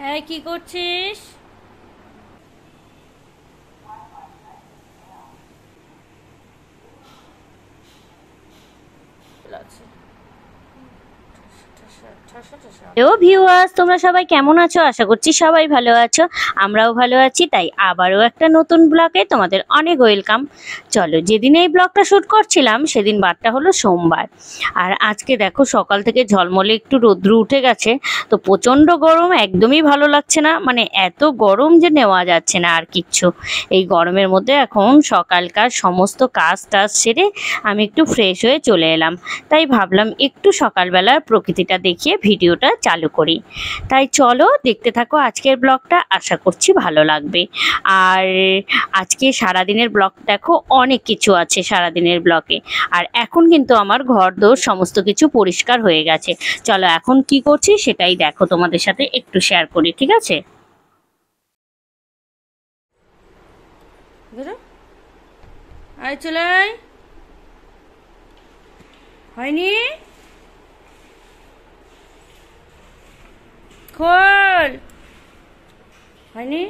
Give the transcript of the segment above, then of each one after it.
হ্যাঁ, কি করছিস? হ্যালো ভিউয়ার্স, তোমরা সবাই কেমন আছো? আশা করছি সবাই ভালো আছো। আমরাও ভালো আছি। তাই আবারও একটা নতুন ব্লগে তোমাদের অনেক ওয়েলকাম। চলো, যেদিন এই ব্লগটা শ্যুট করছিলাম সেদিন বারটা হলো সোমবার। আর আজকে দেখো সকাল থেকে ঝলমলে একটু রৌদ্র উঠে গেছে। তো প্রচণ্ড গরম, একদমই ভালো লাগছে না, মানে এত গরম যে নেওয়া যাচ্ছে না আর কিচ্ছু। এই গরমের মধ্যে এখন সকালকার সমস্ত কাজ টাজ সেরে আমি একটু ফ্রেশ হয়ে চলে এলাম। তাই ভাবলাম একটু সকালবেলার প্রকৃতিটা দেখিয়ে ভিডিওটা চালু করি। তাই চলো দেখতে থাকো আজকের ব্লগটা, আশা করছি ভালো লাগবে। আর আজকে সারাদিনের ব্লগ দেখো, অনেক কিছু আছে সারাদিনের ব্লগে। আর এখন কিন্তু আমার ঘরদোর সমস্ত কিছু পরিষ্কার হয়ে গেছে। চলো এখন কি করছি সেটাই দেখো, তোমাদের সাথে একটু শেয়ার করি, ঠিক আছে? আয় চলে আয়। হয়নি? খোল। হয়নি?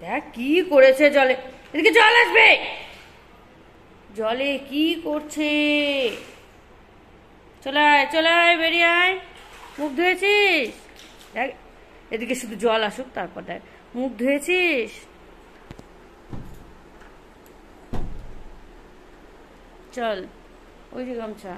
দেখ কি করেছে জলে। এদিকে জল আসবে। জলে কি করছে? চলে আয়, চলে আয়, বেরিয়ে আয়। মুখ ধুয়েছিস? দেখ, এদিকে শুধু জল আসুক, তারপর দেখ। মুখ ধুয়েছিস? চল, ওই যে গামছা।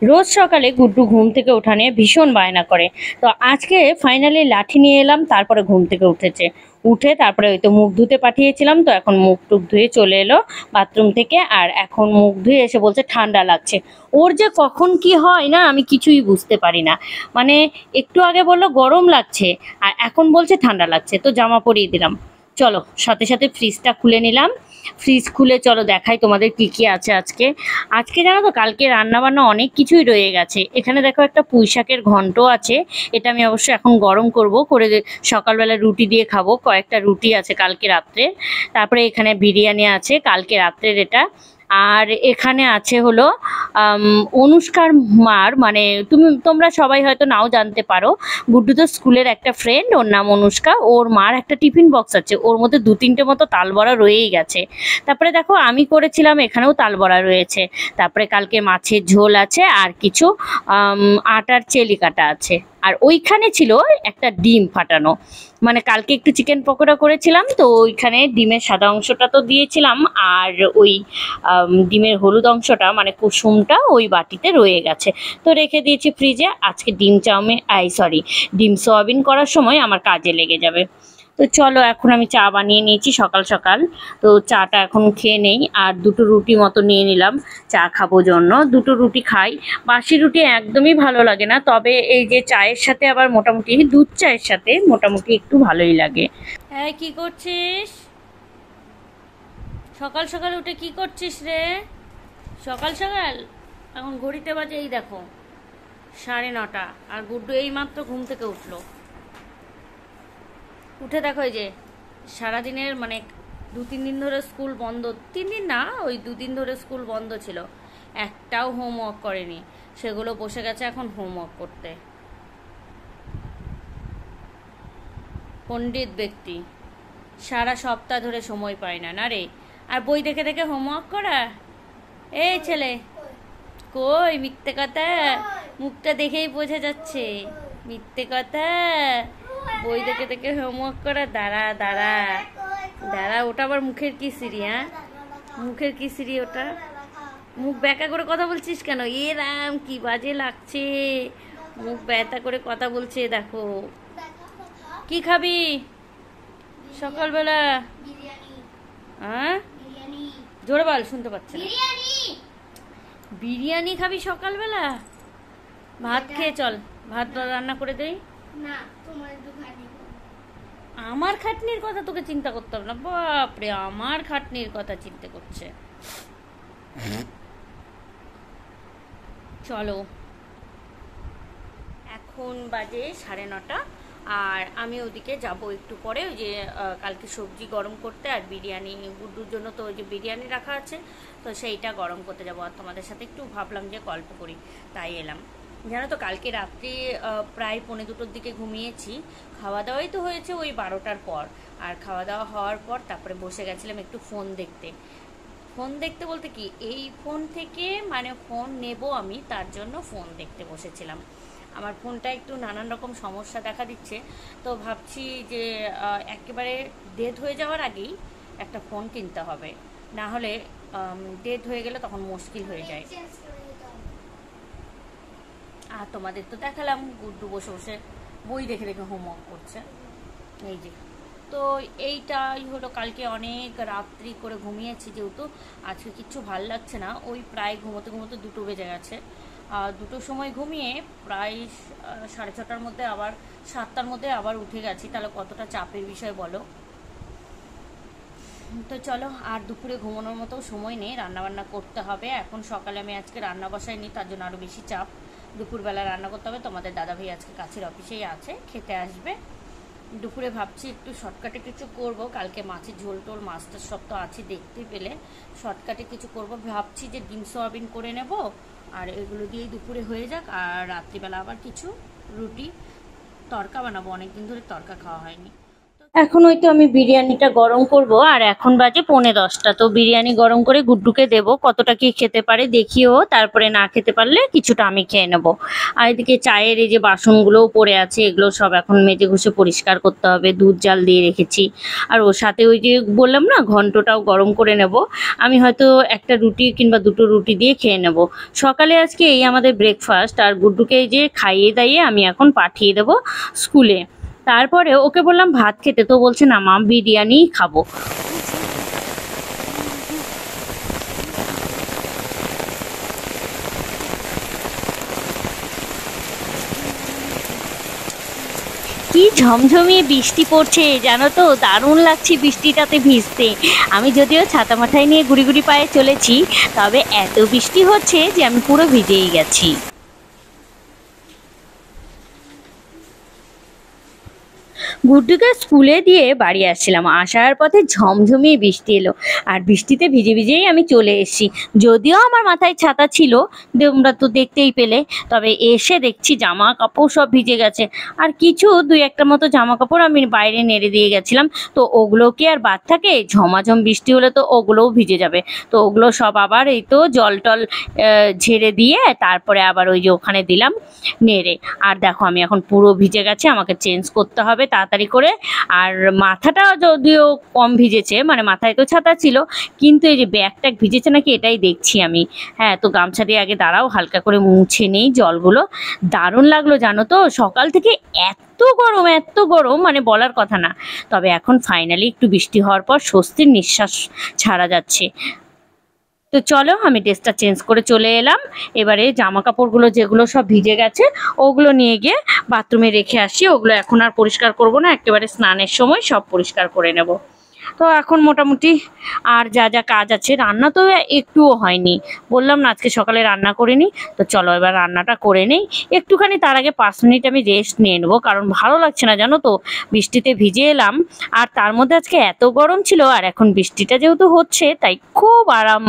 রোজ সকালে গুড্ডু ঘুম থেকে ওঠা নিয়ে ভীষণ বায়না করে। তো আজকে ফাইনালি লাঠি নিয়ে এলাম, তারপরে ঘুম থেকে উঠেছে। উঠে তারপরে ওই তো মুখ ধুতে পাঠিয়েছিলাম, তো এখন মুখ টুক ধুয়ে চলে এলো বাথরুম থেকে। আর এখন মুখ ধুয়ে এসে বলছে ঠান্ডা লাগছে। ওর যে কখন কি হয় না, আমি কিছুই বুঝতে পারি না। মানে একটু আগে বললো গরম লাগছে, আর এখন বলছে ঠান্ডা লাগছে। তো জামা পরিয়ে দিলাম। চলো সাথে সাথে ফ্রিজটা খুলে নিলাম। ফ্রিজ খুলে চলো দেখাই তোমাদের কি কি আছে আজকে। আজকে জানো তো, কালকে রান্না বান্না অনেক কিছুই রয়ে গেছে। এখানে দেখো একটা পুঁই শাকের ঘন্ট আছে। এটা আমি অবশ্যই এখন গরম করব, করে সকালবেলা রুটি দিয়ে খাবো। কয়েকটা রুটি আছে কালকে রাত্রে। তারপরে এখানে বিরিয়ানি আছে কালকে রাত্রের, এটা। আর এখানে আছে হলো অনুষ্কার মার, মানে তোমরা সবাই হয়তো নাও জানতে পারো। গুড্ডু তো স্কুলের একটা ফ্রেন্ড, ওর নাম অনুষ্কা। ওর মার একটা টিফিন বক্স আছে, ওর মধ্যে 2-3টে মতো তাল বড়া রয়েই গেছে। তারপরে দেখো আমি করেছিলাম, এখানেও তাল বড়া রয়েছে। তারপরে কালকে মাছের ঝোল আছে, আর কিছু আটার চেলি কাটা আছে। আর ওইখানে ছিল একটা ডিম ফাটানো, মানে কালকে একটু চিকেন পকোড়া করেছিলাম, তো ওইখানে ডিমের সাদা অংশটা তো দিয়েছিলাম, আর ওই ডিমের হলুদ অংশটা মানে কুসুমটা ওই বাটিতে রয়ে গেছে। তো রেখে দিয়েছি ফ্রিজে। আজকে ডিম সয়াবিন করার সময় আমার কাজে লেগে যাবে। তো চলো এখন আমি চা বানিয়ে নিয়েছি সকাল সকাল। তো চাটা এখন খেয়ে নেই, আর 2টো রুটি মতো নিয়ে নিলাম চা খাবো জন্য। 2টো রুটি খাই। বাসি রুটি একদমই ভালো লাগে না, তবে এই যে চায়ের সাথে আবার মোটামুটি দুধ চায়ের সাথে মোটামুটি একটু ভালোই লাগে। হ্যাঁ, কি করছিস? সকাল সকাল উঠে কি করছিস রে? সকাল সকাল এখন ঘড়িতে বাজে এই দেখো 9:30, আর গুড্ডু এই মাত্র ঘুম থেকে উঠলো। উঠে দেখো এই যে সারাদিনের মানে 2-3 দিন ধরে স্কুল বন্ধ, 3 দিন না, ওই 2 দিন ধরে স্কুল বন্ধ ছিল। একটাও হোমওয়ার্ক করেনি, সেগুলো বসে গেছে এখন হোমওয়ার্ক করতে। পণ্ডিত ব্যক্তি, সারা সপ্তাহ ধরে সময় পায় না, না রে? আর বই দেখে দেখে হোমওয়ার্ক করা। এই ছেলে, কই মিথ্যে কথা, মুখটা দেখেই বোঝা যাচ্ছে মিথ্যে কথা। বই দেখে দেখে হোমওয়ার্ক করা, দাঁড়া দাঁড়া দাঁড়া। ওটা আবার মুখের কি সিঁড়ি? হ্যাঁ, মুখের কি সিঁড়ি ওটা? মুখ ব্যাকা করে কথা বলছিস কেন? এ রাম, কি বাজে লাগছে। মুখ ব্যথা করে কথা বলছে দেখো। কি খাবি সকালবেলা? হ্যাঁ, জোরে বল, শুনতে পাচ্ছি না। বিরিয়ানি খাবি সকালবেলা? ভাত খেয়ে চল, ভাত রান্না করে দেই। আমার খাটনির কথা তোকে চিন্তা করতে হবে না। বাপরে, আমার খাটনির কথা চিন্তা করছে। চলো, এখন বাজে 9:30, আর আমি ওদিকে যাব একটু পরে। ওই যে কালকে সবজি গরম করতে, আর বিরিয়ানি গুড্ডুর জন্য তো ওই যে বিরিয়ানি রাখা আছে, তো সেইটা গরম করতে যাব। আর তোমাদের সাথে একটু ভাবলাম যে গল্প করি, তাই এলাম। জানো তো কালকে রাত্রি প্রায় 1:45-র দিকে ঘুমিয়েছি। খাওয়া দাওয়াই তো হয়েছে ওই 12টার পর। আর খাওয়া দাওয়া হওয়ার পর তারপরে বসে গেছিলাম একটু ফোন দেখতে। ফোন দেখতে বলতে কি, এই ফোন থেকে মানে ফোন নেব আমি, তার জন্য ফোন দেখতে বসেছিলাম। আমার ফোনটা একটু নানান রকম সমস্যা দেখা দিচ্ছে, তো ভাবছি যে একেবারে ডেথ হয়ে যাওয়ার আগেই একটা ফোন কিনতে হবে, না হলে ডেথ হয়ে গেলে তখন মুশকিল হয়ে যায়। আর তোমাদের তো দেখালাম গুড্ডু বসে বসে বই দেখে দেখে হোমওয়ার্ক করছে, এই যে। তো এইটাই হলো, কালকে অনেক রাত্রি করে ঘুমিয়েছি যেহেতু, আজকে কিচ্ছু ভাল লাগছে না। ওই প্রায় ঘুমোতে ঘুমোতে 2টো বেজে গেছে। 2টোর সময় ঘুমিয়ে প্রায় 6:30টার মধ্যে আবার 7টার মধ্যে আবার উঠে গেছি, তাহলে কতটা চাপের বিষয় বলো। তো চলো, আর দুপুরে ঘুমানোর মতো সময় নেই, রান্নাবান্না করতে হবে। এখন সকালে আমি আজকে রান্না বসাইনি, তার জন্য আরও বেশি চাপ। দুপুরবেলা রান্না করতে হবে। তোমাদের দাদাভাই আজকে কাছের অফিসেই আছে, খেতে আসবে। দুপুরে ভাবছি একটু শর্টকাটে কিছু করব, কালকে মাছের ঝোল টোল মাছটা সব তো আছে দেখতে পেলে। শর্টকাটে কিছু করব ভাবছি, যে ডিম সোয়াবিন করে নেব, আর এগুলো দিয়েই দুপুরে হয়ে যাক। আর রাত্রিবেলা আবার কিছু রুটি তড়কা বানাবো, অনেকদিন ধরে তড়কা খাওয়া হয়নি। এখন ওই তো আমি বিরিয়ানিটা গরম করব, আর এখন বাজে 10:45। তো বিরিয়ানি গরম করে গুড্ডুকে দেব, কতটা কি খেতে পারে দেখিও, তারপরে না খেতে পারলে কিছুটা আমি খেয়ে নেব। আর এদিকে চায়ের এই যে বাসনগুলোও পড়ে আছে, এগুলো সব এখন মেজে ঘষে পরিষ্কার করতে হবে। দুধ জাল দিয়ে রেখেছি, আর ওর সাথে ওই যে বললাম না ঘন্টটাও গরম করে নেব। আমি হয়তো একটা রুটি কিংবা 2টো রুটি দিয়ে খেয়ে নেব। সকালে আজকে এই আমাদের ব্রেকফাস্ট। আর গুড্ডুকে এই যে খাইয়ে দাইয়ে আমি এখন পাঠিয়ে দেব স্কুলে। তারপরে ওকে বললাম ভাত খেতে, তো বলছে না মা বিরিয়ানি খাবো। কি ঝমঝমিয়ে বৃষ্টি পড়ছে জানো তো, দারুণ লাগছে বৃষ্টিটাতে ভিজতে। আমি যদিও ছাতা মাথায় নিয়ে গুড়ি গুড়ি পায়ে চলেছি, তবে এত বৃষ্টি হচ্ছে যে আমি পুরো ভিজেই গেছি। গুড্ডুকে স্কুলে দিয়ে বাড়ি আসছিলাম, আসার পথে ঝমঝমিয়ে বৃষ্টি এলো, আর বৃষ্টিতে ভিজে ভিজেই আমি চলে এসেছি। যদিও আমার মাথায় ছাতা ছিল, তোমরা তো দেখতেই পেলে, তবে এসে দেখছি জামা কাপড় সব ভিজে গেছে। আর কিছু 2-1টার মতো জামা কাপড় আমি বাইরে নেড়ে দিয়ে গেছিলাম, তো ওগুলো কি আর বাদ থাকে? ঝমাঝম বৃষ্টি হলে তো ওগুলোও ভিজে যাবে। তো ওগুলো সব আবার এই তো জল টল ঝেড়ে দিয়ে তারপরে আবার ওই যে ওখানে দিলাম নেড়ে। আর দেখো আমি এখন পুরো ভিজে গেছে, আমাকে চেঞ্জ করতে হবে তাড়াতাড়ি করে। আর মাথাটা যদিও কম ভিজেছে, মানে মাথায় তো ছাতা ছিল, কিন্তু এই যে ব্যাগ ট্যাগ ভিজেছে নাকি এটাই দেখছি আমি। হ্যাঁ, তো গামছা দিয়ে আগে দাঁড়াও হালকা করে মুছে নেই জলগুলো। দারুণ লাগলো জানো তো, সকাল থেকে এত গরম এত গরম, মানে বলার কথা না। তবে এখন ফাইনালি একটু বৃষ্টি হওয়ার পর স্বস্তির নিঃশ্বাস ছাড়া যাচ্ছে। তো চলো আমি ড্রেসটা চেঞ্জ করে চলে এলাম। এবারে জামা কাপড়গুলো যেগুলো সব ভিজে গেছে ওগুলো নিয়ে গিয়ে বাথরুমে রেখে আসি। ওগুলো এখন আর পরিষ্কার করব না, একেবারে স্নানের সময় সব পরিষ্কার করে নেব। তো এখন মোটামুটি আর যা যা কাজ আছে, রান্না তো একটুও হয়নি, বললাম না আজকে সকালে রান্না করিনি। তো চলো এবার রান্নাটা করে নেই একটুখানি, তার আগে 5 মিনিট আমি রেস্ট নিয়ে নেবো, কারণ ভালো লাগছে না জানো তো, বৃষ্টিতে ভিজে এলাম, আর তার মধ্যে আজকে এত গরম ছিল, আর এখন বৃষ্টিটা যেহেতু হচ্ছে তাই খুব আরাম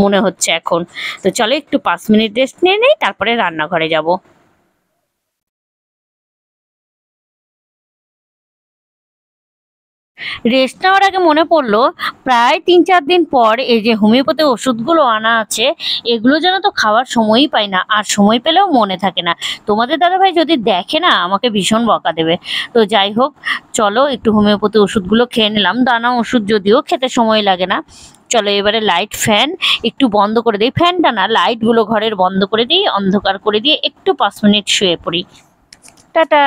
মনে হচ্ছে এখন। তো চলো একটু 5 মিনিট রেস্ট নিয়ে নেই, তারপরে রান্নাঘরে যাব। রেস্ট নেওয়ার আগে মনে পড়লো, প্রায় 3-4 দিন পর এই যে হোমিওপ্যাথি ওষুধগুলো আনা আছে, এগুলো যেন তো খাওয়ার সময়ই পাই না, আর সময় পেলেও মনে থাকে না। তোমাদের দাদাভাই যদি দেখে না আমাকে ভীষণ বকা দেবে। তো যাই হোক, চলো একটু হোমিওপ্যাথি ওষুধগুলো খেয়ে নিলাম। দানা ওষুধ যদিও খেতে সময় লাগে না। চলো এবারে লাইট ফ্যান একটু বন্ধ করে দিই, ফ্যানটা না লাইটগুলো ঘরের বন্ধ করে দিই, অন্ধকার করে দিয়ে একটু 5 মিনিট শুয়ে পড়ি। টাটা।